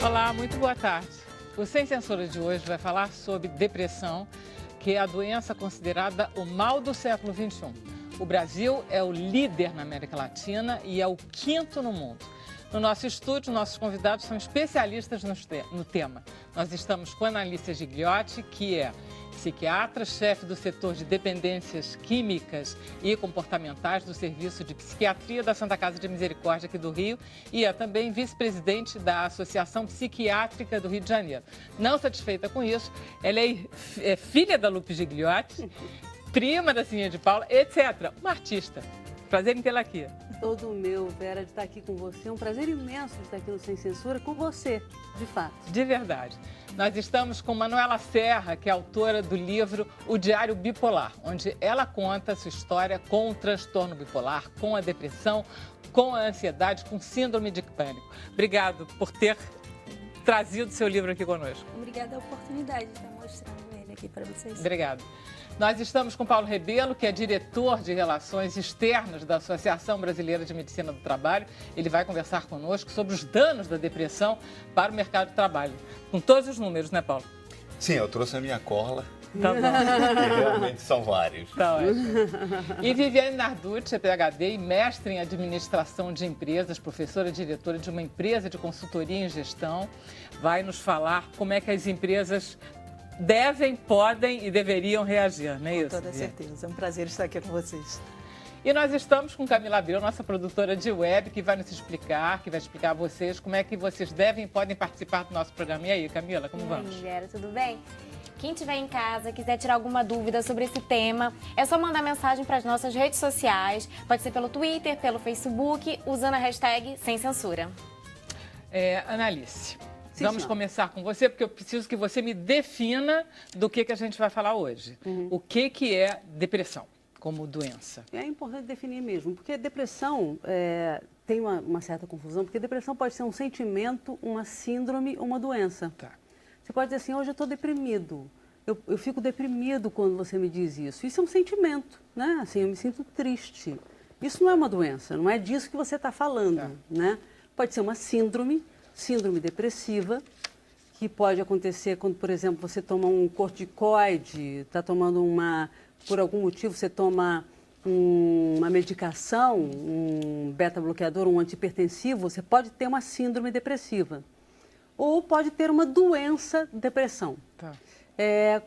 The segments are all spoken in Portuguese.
Olá, muito boa tarde. O Sem Censura de hoje vai falar sobre depressão, que é a doença considerada o mal do século XXI. O Brasil é o líder na América Latina e é o quinto no mundo. No nosso estúdio, nossos convidados são especialistas no tema. Nós estamos com a Annalícia Gigliotti, que é psiquiatra, chefe do setor de dependências químicas e comportamentais do Serviço de Psiquiatria da Santa Casa de Misericórdia aqui do Rio e é também vice-presidente da Associação Psiquiátrica do Rio de Janeiro. Não satisfeita com isso, ela é filha da Lupe Gigliotti, prima da Sininha de Paula, etc. Uma artista. Prazer em tê-la aqui. Todo meu, Vera, de estar aqui com você. É um prazer imenso de estar aqui no Sem Censura com você, de fato. De verdade. Nós estamos com Manuela Serra, que é autora do livro O Diário Bipolar, onde ela conta a sua história com o transtorno bipolar, com a depressão, com a ansiedade, com síndrome de pânico. Obrigado por ter trazido seu livro aqui conosco. Obrigada a oportunidade de estar mostrando ele aqui para vocês. Obrigado. Nós estamos com Paulo Rebelo, que é diretor de Relações Externas da Associação Brasileira de Medicina do Trabalho. Ele vai conversar conosco sobre os danos da depressão para o mercado de trabalho. Com todos os números, né, Paulo? Sim, eu trouxe a minha cola. Tá bom. E realmente são vários. Tá ótimo. E Viviane Narducci é PhD e mestre em Administração de Empresas, professora e diretora de uma empresa de consultoria em gestão. Vai nos falar como é que as empresas devem, podem e deveriam reagir, não é isso? Com toda certeza. É um prazer estar aqui com vocês. E nós estamos com Camila Abreu, nossa produtora de web, que vai nos explicar, que vai explicar a vocês como é que vocês devem e podem participar do nosso programa. E aí, Camila, como vamos? E aí, Vera, tudo bem? Quem estiver em casa, quiser tirar alguma dúvida sobre esse tema, é só mandar mensagem para as nossas redes sociais. Pode ser pelo Twitter, pelo Facebook, usando a hashtag Sem Censura. Annalícia. Sim, Vamos começar com você, porque eu preciso que você me defina do que a gente vai falar hoje. O que é depressão como doença? É importante definir mesmo, porque depressão tem uma certa confusão, porque depressão pode ser um sentimento, uma síndrome, uma doença. Tá. Você pode dizer assim, hoje eu estou deprimido. Eu fico deprimido quando você me diz isso. Isso é um sentimento, né? Assim, eu me sinto triste. Isso não é uma doença, não é disso que você está falando, Tá. né? Pode ser uma síndrome depressiva, que pode acontecer quando, por exemplo, você toma um corticoide, está tomando por algum motivo você toma uma medicação, um beta-bloqueador, um antihipertensivo, você pode ter uma síndrome depressiva. Ou pode ter uma doença depressão. Tá.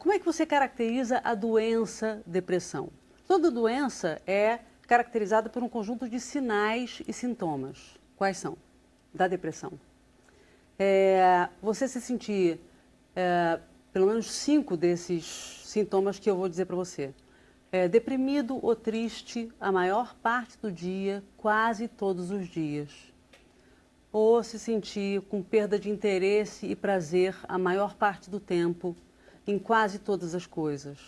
Como é que você caracteriza a doença depressão? Toda doença é caracterizada por um conjunto de sinais e sintomas. Quais são? Da depressão. Você se sentir, pelo menos 5 desses sintomas que eu vou dizer para você. Deprimido ou triste a maior parte do dia, quase todos os dias. Ou se sentir com perda de interesse e prazer a maior parte do tempo, em quase todas as coisas.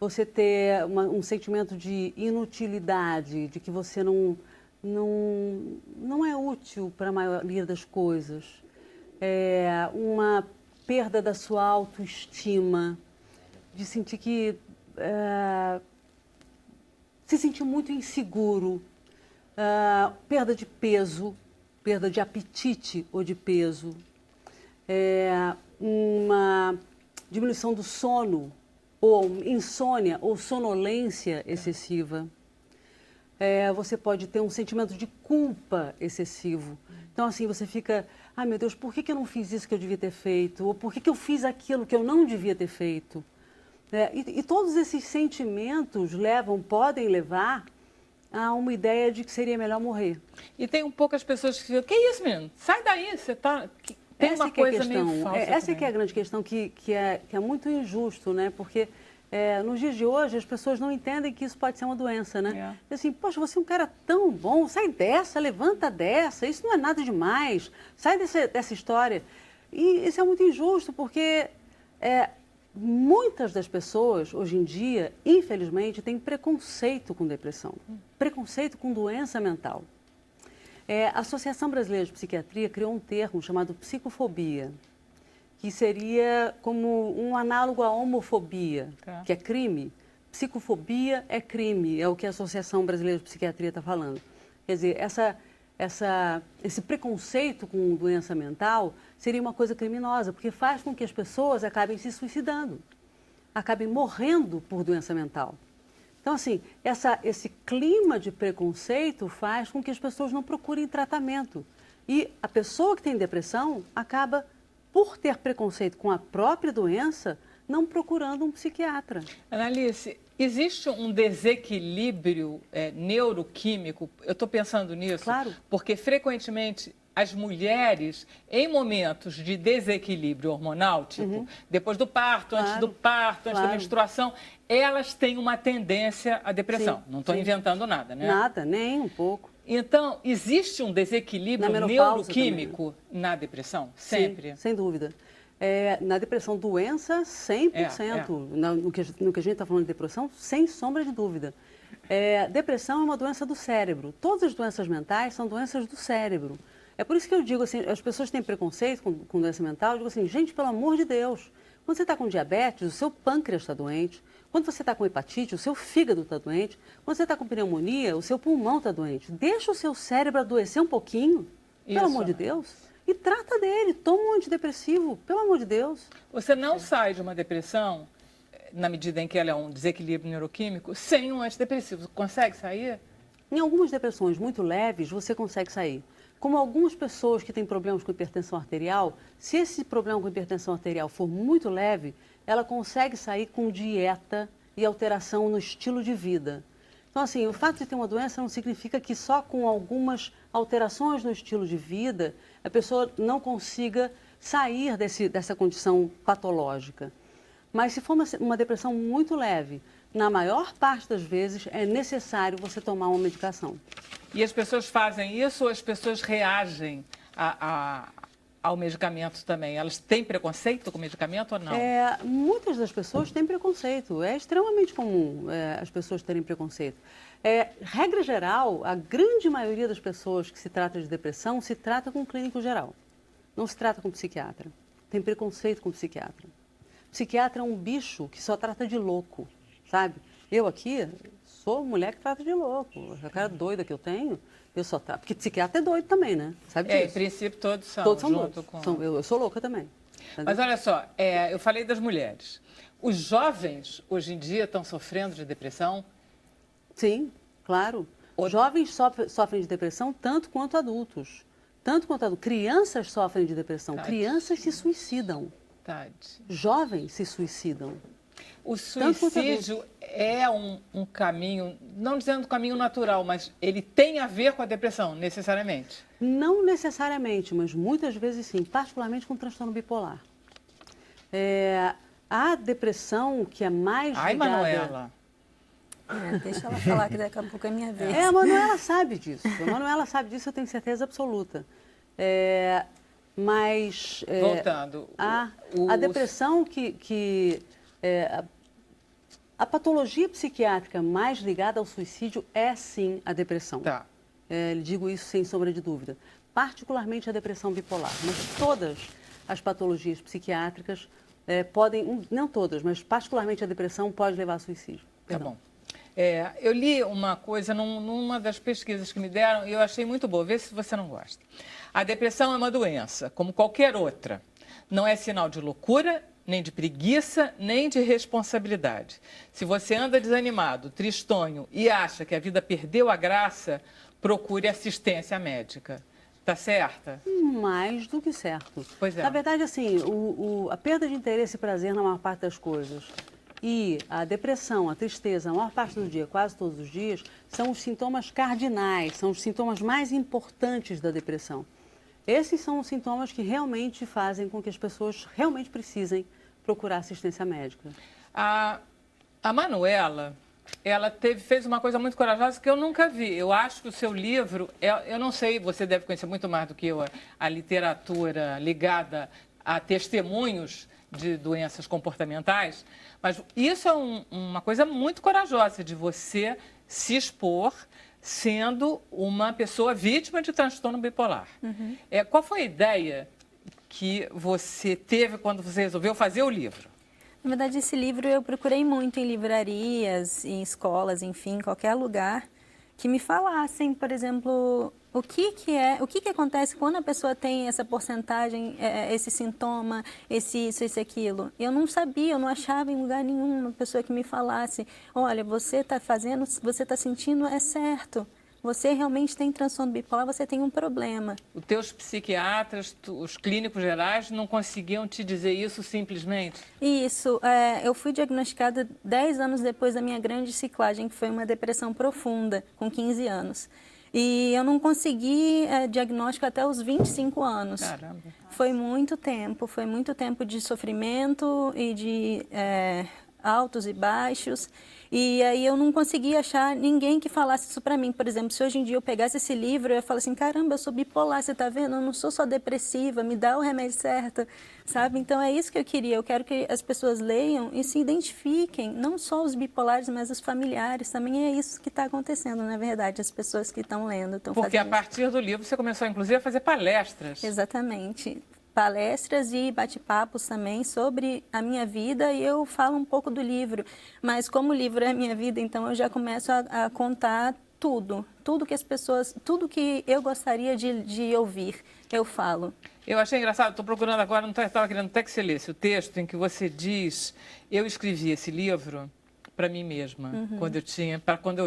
Você ter um sentimento de inutilidade, de que você não é útil para a maioria das coisas. Uma perda da sua autoestima, de sentir que se sentir muito inseguro, perda de peso, perda de apetite ou de peso, uma diminuição do sono, ou insônia, ou sonolência excessiva. Você pode ter um sentimento de culpa excessivo. Então, assim, você fica, ai meu Deus, por que eu não fiz isso que eu devia ter feito? Ou por que eu fiz aquilo que eu não devia ter feito? E todos esses sentimentos podem levar a uma ideia de que seria melhor morrer. E tem poucas pessoas que dizem, que isso, menino? Sai daí, você tá... Tem essa uma que é coisa a questão, meio falsa essa também. que é a grande questão, que é muito injusto, né? Porque nos dias de hoje as pessoas não entendem que isso pode ser uma doença, né? Assim, poxa, você é um cara tão bom, sai dessa, levanta dessa, isso não é nada demais, sai dessa história. E isso é muito injusto, porque muitas das pessoas, hoje em dia, infelizmente, têm preconceito com depressão, preconceito com doença mental. A Associação Brasileira de Psiquiatria criou um termo chamado psicofobia, que seria como um análogo à homofobia, que é crime. Psicofobia é crime, é o que a Associação Brasileira de Psiquiatria está falando. Quer dizer, esse preconceito com doença mental seria uma coisa criminosa, porque faz com que as pessoas acabem se suicidando, acabem morrendo por doença mental. Então, assim, esse clima de preconceito faz com que as pessoas não procurem tratamento. E a pessoa que tem depressão acaba, por ter preconceito com a própria doença, não procurando um psiquiatra. Analice, existe um desequilíbrio neuroquímico? Eu estou pensando nisso, Claro. Porque frequentemente as mulheres, em momentos de desequilíbrio hormonal, tipo depois do parto, antes do parto, antes da menstruação, elas têm uma tendência à depressão. Sim, Não estou inventando nada, né? Nada, nem um pouco. Então, existe um desequilíbrio neuroquímico na depressão? Sempre? Sim, sem dúvida. Na depressão, doença, 100%. No que a gente está falando de depressão, sem sombra de dúvida. Depressão é uma doença do cérebro. Todas as doenças mentais são doenças do cérebro. É por isso que eu digo assim, as pessoas têm preconceito com doença mental, eu digo assim, gente, pelo amor de Deus, quando você está com diabetes, o seu pâncreas está doente. Quando você está com hepatite, o seu fígado está doente. Quando você está com pneumonia, o seu pulmão está doente. Deixa o seu cérebro adoecer um pouquinho, pelo amor de Deus. E trata dele, toma um antidepressivo, pelo amor de Deus. Você não sai de uma depressão, na medida em que ela é um desequilíbrio neuroquímico, sem um antidepressivo. Consegue sair? Em algumas depressões muito leves, você consegue sair. Como algumas pessoas que têm problemas com hipertensão arterial, se esse problema com hipertensão arterial for muito leve, ela consegue sair com dieta e alteração no estilo de vida. Então, assim, o fato de ter uma doença não significa que só com algumas alterações no estilo de vida a pessoa não consiga sair dessa condição patológica. Mas se for uma depressão muito leve, na maior parte das vezes é necessário você tomar uma medicação. E as pessoas fazem isso ou as pessoas reagem ao medicamento também? Elas têm preconceito com o medicamento ou não? Muitas das pessoas têm preconceito. É extremamente comum as pessoas terem preconceito. Regra geral, a grande maioria das pessoas que se trata de depressão se trata com um clínico geral. Não se trata com psiquiatra. Tem preconceito com psiquiatra. Psiquiatra é um bicho que só trata de louco, sabe? Eu aqui sou mulher que trata de louco. A cara doida que eu tenho, eu só trato. Porque psiquiatra é doido também, né? Sabe disso? Em princípio, todos são. Todos são junto doidos. Eu sou louca também. Entendeu? Mas olha só, eu falei das mulheres. Os jovens, hoje em dia, estão sofrendo de depressão? Sim, claro. Os jovens sofrem de depressão tanto quanto adultos. Crianças sofrem de depressão. Tade. Crianças se suicidam. Tade. Jovens se suicidam. O suicídio é um caminho, não dizendo caminho natural, mas ele tem a ver com a depressão, necessariamente? Não necessariamente, mas muitas vezes sim, particularmente com transtorno bipolar. A depressão que é mais ligada... Ai, Manuela! Deixa ela falar que daqui a pouco é minha vez. A Manuela sabe disso. Eu tenho certeza absoluta. Mas... Voltando. A depressão a patologia psiquiátrica mais ligada ao suicídio é, sim, a depressão. Tá. Digo isso sem sombra de dúvida. Particularmente a depressão bipolar. Mas todas as patologias psiquiátricas podem... Não todas, mas particularmente a depressão pode levar a suicídio. Perdão. Tá bom. Eu li uma coisa numa das pesquisas que me deram e eu achei muito boa. Vê se você não gosta. A depressão é uma doença, como qualquer outra. Não é sinal de loucura, nem de preguiça, nem de responsabilidade. Se você anda desanimado, tristonho e acha que a vida perdeu a graça, procure assistência médica. Tá certa? Mais do que certo. Pois é. Na verdade, assim, a perda de interesse e prazer na maior parte das coisas e a depressão, a tristeza, a maior parte do dia, quase todos os dias, são os sintomas cardinais, são os sintomas mais importantes da depressão. Esses são os sintomas que realmente fazem com que as pessoas realmente precisem procurar assistência médica. A Manuela, ela fez uma coisa muito corajosa que eu nunca vi. Eu acho que o seu livro, eu não sei, você deve conhecer muito mais do que eu, a literatura ligada a testemunhos de doenças comportamentais, mas isso é uma coisa muito corajosa de você se expor sendo uma pessoa vítima de transtorno bipolar. Uhum. Qual foi a ideia que você teve quando você resolveu fazer o livro? Na verdade, esse livro eu procurei muito em livrarias, em escolas, enfim, em qualquer lugar que me falassem, por exemplo, o que acontece quando a pessoa tem essa porcentagem, esse sintoma, isso, aquilo. Eu não sabia, eu não achava em lugar nenhum uma pessoa que me falasse, olha, você está sentindo, é certo. Você realmente tem transtorno bipolar, você tem um problema. Os teus psiquiatras, os clínicos gerais não conseguiam te dizer isso simplesmente? Isso, eu fui diagnosticada 10 anos depois da minha grande ciclagem, que foi uma depressão profunda, com 15 anos. E eu não consegui diagnóstico até os 25 anos. Caramba. Foi muito tempo de sofrimento e de altos e baixos. E aí eu não conseguia achar ninguém que falasse isso para mim. Por exemplo, se hoje em dia eu pegasse esse livro, eu ia falar assim, caramba, eu sou bipolar, você está vendo? Eu não sou só depressiva, me dá o remédio certo, sabe? Então é isso que eu queria. Eu quero que as pessoas leiam e se identifiquem, não só os bipolares, mas os familiares. Também é isso que está acontecendo, na verdade, as pessoas que estão lendo, estão fazendo. Porque a partir do livro você começou, inclusive, a fazer palestras. Exatamente. Palestras e bate-papos também sobre a minha vida e eu falo um pouco do livro. Mas como o livro é a minha vida, então eu já começo a contar tudo que as pessoas, tudo que eu gostaria de ouvir, eu falo. Eu achei engraçado, estou procurando agora, não estava querendo até que você lesse o texto em que você diz, eu escrevi esse livro para mim mesma, para quando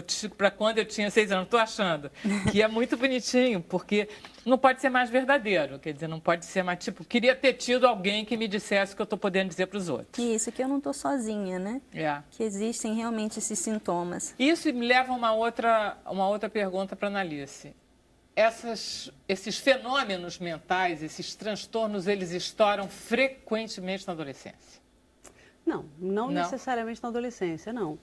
eu tinha 6 anos. Estou achando que é muito bonitinho, porque não pode ser mais verdadeiro, quer dizer, não pode ser mais, tipo, queria ter tido alguém que me dissesse o que eu estou podendo dizer para os outros. Isso, que eu não estou sozinha, né? Que existem realmente esses sintomas. Isso me leva a uma outra pergunta para a Analice. Esses fenômenos mentais, esses transtornos, eles estouram frequentemente na adolescência? Não necessariamente na adolescência, não.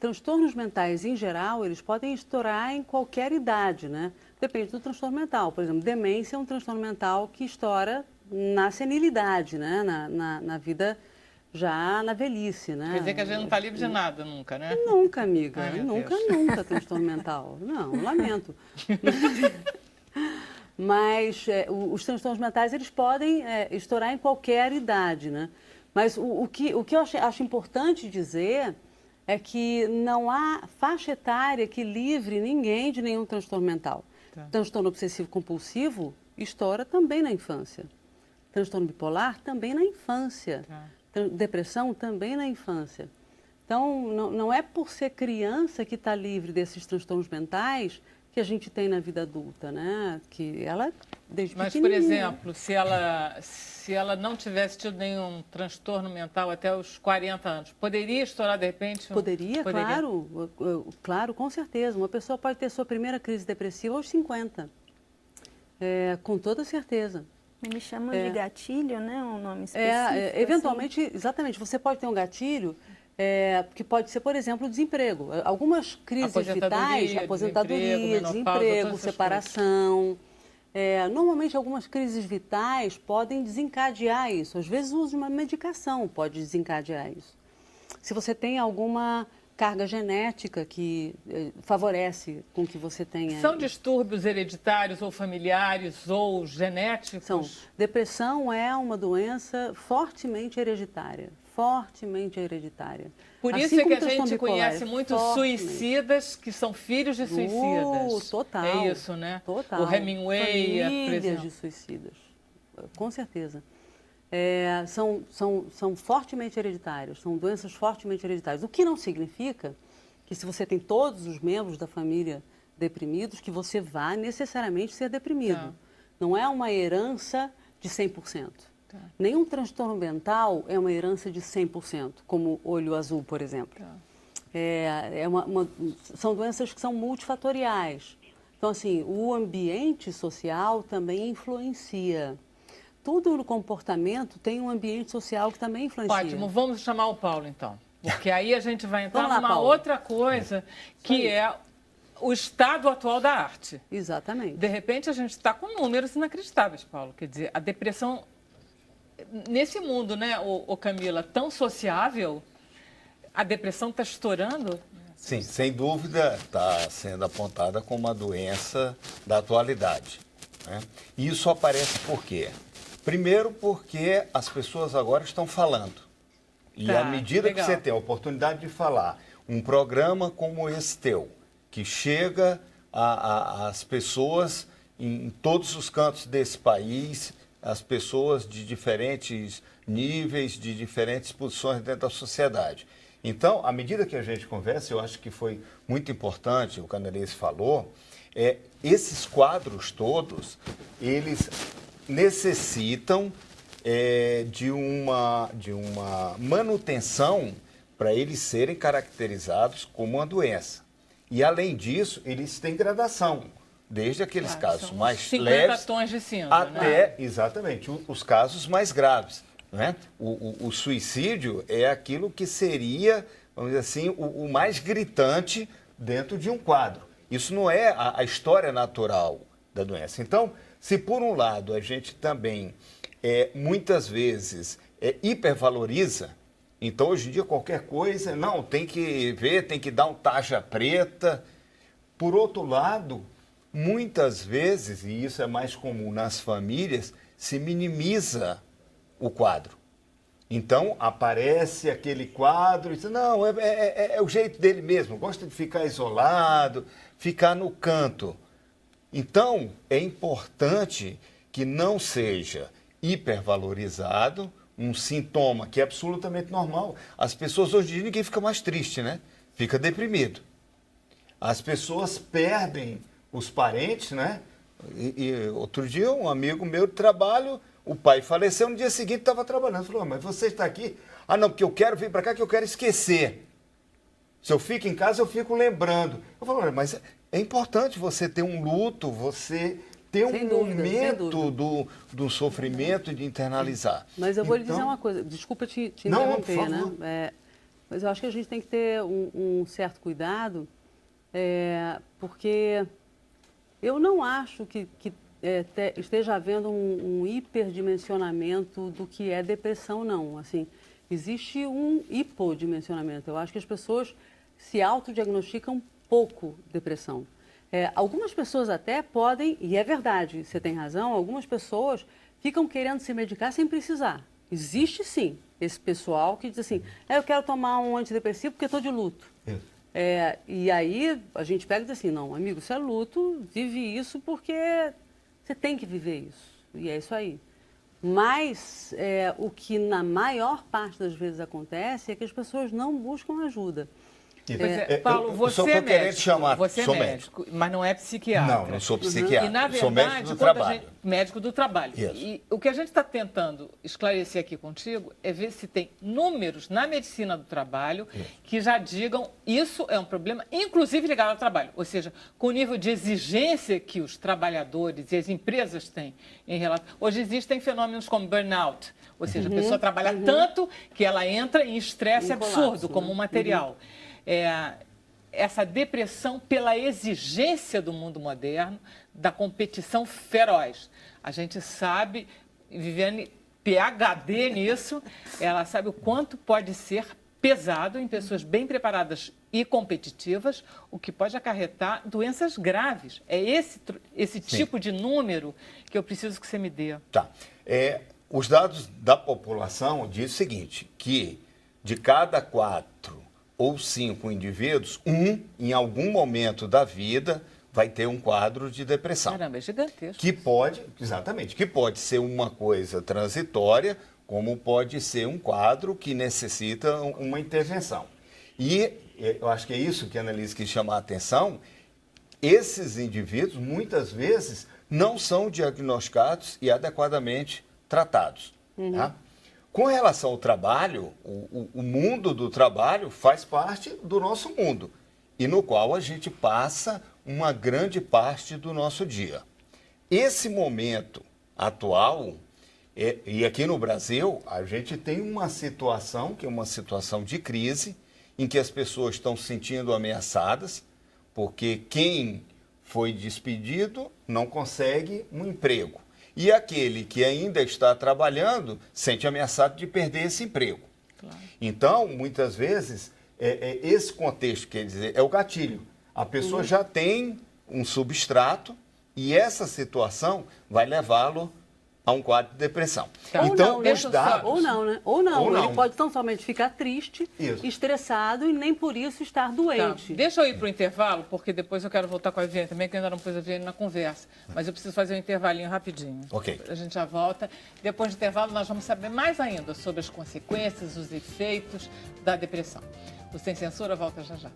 Transtornos mentais em geral, eles podem estourar em qualquer idade, né? Depende do transtorno mental. Por exemplo, demência é um transtorno mental que estoura na senilidade, né? Na vida já na velhice, né? Quer dizer que a gente não está livre de nada nunca, né? Nunca, amiga. Ai, Nunca transtorno mental. Não, lamento. Mas os transtornos mentais, eles podem estourar em qualquer idade, né? Mas o que eu acho importante dizer é que não há faixa etária que livre ninguém de nenhum transtorno mental. Tá. Transtorno obsessivo-compulsivo estoura também na infância. Transtorno bipolar também na infância. Tá. Depressão também na infância. Então, não é por ser criança que está livre desses transtornos mentais que a gente tem na vida adulta, né? Que ela, desde pequenininha... Mas, por exemplo, se ela não tivesse tido nenhum transtorno mental até os 40 anos, poderia estourar de repente? Poderia. Claro, com certeza. Uma pessoa pode ter sua primeira crise depressiva aos 50, com toda certeza. Eles chamam de gatilho, né? Um nome específico. Eventualmente, assim. Exatamente, você pode ter um gatilho que pode ser, por exemplo, o desemprego. Algumas crises vitais, aposentadoria, desemprego, separação. Normalmente, algumas crises vitais podem desencadear isso. Às vezes, o uso de uma medicação pode desencadear isso. Se você tem alguma carga genética que favorece com que você tenha... São distúrbios hereditários ou familiares ou genéticos? São. Depressão é uma doença fortemente hereditária. Por Assim isso é que como a gente conhece muitos suicidas que são filhos de suicidas. Total. É isso, né? Total. O Hemingway, por exemplo. Famílias de suicidas, com certeza. São fortemente hereditários, são doenças fortemente hereditárias. O que não significa que se você tem todos os membros da família deprimidos, que você vá necessariamente ser deprimido. Tá. Não é uma herança de 100%. Tá. Nenhum transtorno mental é uma herança de 100%, como olho azul, por exemplo. Tá. São doenças que são multifatoriais. Então, assim, o ambiente social também influencia. Tudo no comportamento tem um ambiente social que também influencia. Ótimo, vamos chamar o Paulo, então. Porque aí a gente vai entrar numa Paulo. outra coisa, que é o estado atual da arte. Exatamente. De repente, a gente está com números inacreditáveis, Paulo. Quer dizer, a depressão, nesse mundo, né, Camila, tão sociável, a depressão está estourando? Sim, sem dúvida está sendo apontada como uma doença da atualidade, né? E isso aparece por quê? Primeiro porque as pessoas agora estão falando. E Tá, à medida que legal. você tem a oportunidade de falar, um programa como esse teu, que chega às pessoas em todos os cantos desse país, as pessoas de diferentes níveis, de diferentes posições dentro da sociedade. Então, à medida que a gente conversa, eu acho que foi muito importante o que a Annelise falou, esses quadros todos, eles necessitam de uma manutenção para eles serem caracterizados como uma doença. E, além disso, eles têm gradação, desde aqueles casos são mais 50 leves tons de cinza, até, exatamente, os casos mais graves. Né? O suicídio é aquilo que seria, vamos dizer assim, o mais gritante dentro de um quadro. Isso não é a história natural da doença. Então, se por um lado a gente também muitas vezes hipervaloriza, então hoje em dia qualquer coisa, não, tem que ver, tem que dar um tarja preta. Por outro lado, muitas vezes, e isso é mais comum nas famílias, se minimiza o quadro. Então, aparece aquele quadro e diz, não, é o jeito dele mesmo, gosta de ficar isolado, ficar no canto. Então, é importante que não seja hipervalorizado um sintoma que é absolutamente normal. As pessoas hoje em dia, ninguém fica mais triste, né? Fica deprimido. As pessoas perdem os parentes, né? E outro dia, um amigo meu de trabalho, o pai faleceu, no dia seguinte estava trabalhando. Falou, mas você está aqui? Ah, não, porque eu quero vir para cá, que eu quero esquecer. Se eu fico em casa, eu fico lembrando. Eu falo, mas é importante você ter um luto, você ter um momento do sofrimento e de internalizar. Mas eu vou lhe dizer uma coisa, desculpa te interromper, por favor. né? Mas eu acho que a gente tem que ter um certo cuidado, porque eu não acho que esteja havendo um hiperdimensionamento do que é depressão, não. Assim, existe um hipodimensionamento. Eu acho que as pessoas se autodiagnosticam pouco depressão. Algumas pessoas até podem, e é verdade, você tem razão, algumas pessoas ficam querendo se medicar sem precisar. Existe sim esse pessoal que diz assim, eu quero tomar um antidepressivo porque estou de luto. E aí a gente pega e diz assim, não, amigo, isso é luto, vive isso porque você tem que viver isso. E é isso aí. Mas o que na maior parte das vezes acontece é que as pessoas não buscam ajuda. Paulo, você é médico, você é sou médico, mas não é psiquiatra. Não sou psiquiatra. E, na verdade, sou médico do trabalho. Médico do trabalho. Isso. E o que a gente está tentando esclarecer aqui contigo é ver se tem números na medicina do trabalho que já digam isso é um problema, inclusive ligado ao trabalho. Ou seja, com o nível de exigência que os trabalhadores e as empresas têm em relação... Hoje existem fenômenos como burnout, ou seja, a pessoa trabalha tanto que ela entra em estresse absurdo, como um material. Essa depressão pela exigência do mundo moderno, da competição feroz. A gente sabe, Viviane, PhD nisso, ela sabe o quanto pode ser pesado em pessoas bem preparadas e competitivas, o que pode acarretar doenças graves. É esse tipo de número que eu preciso que você me dê. Tá. Os dados da população dizem o seguinte, que de cada 4 ou 5 indivíduos, em algum momento da vida, vai ter um quadro de depressão. Caramba, é gigantesco. Que pode ser uma coisa transitória, como pode ser um quadro que necessita uma intervenção. E eu acho que é isso que a Annelise quis chamar a atenção, esses indivíduos, muitas vezes, não são diagnosticados e adequadamente tratados. Tá? Com relação ao trabalho, o mundo do trabalho faz parte do nosso mundo e no qual a gente passa uma grande parte do nosso dia. Esse momento atual, e aqui no Brasil, a gente tem uma situação que é uma situação de crise, em que as pessoas estão se sentindo ameaçadas, porque quem foi despedido não consegue um emprego. E aquele que ainda está trabalhando sente ameaçado de perder esse emprego. Claro. Então, muitas vezes, esse contexto, quer dizer, é o gatilho. A pessoa já tem um substrato e essa situação vai levá-lo a um quadro de depressão. Tá. Ou Então, não, né? os dados... Ou não, né? Ou não. Ou não. Ele pode tão somente ficar triste, Isso. estressado e nem por isso estar Tá. doente. Deixa eu ir para o intervalo, porque depois eu quero voltar com a Viviane também, que eu ainda não pus a Viviane na conversa. Mas eu preciso fazer um intervalinho rapidinho. Ok. A gente já volta. Depois do intervalo, nós vamos saber mais ainda sobre as consequências, os efeitos da depressão. O Sem Censura volta já já.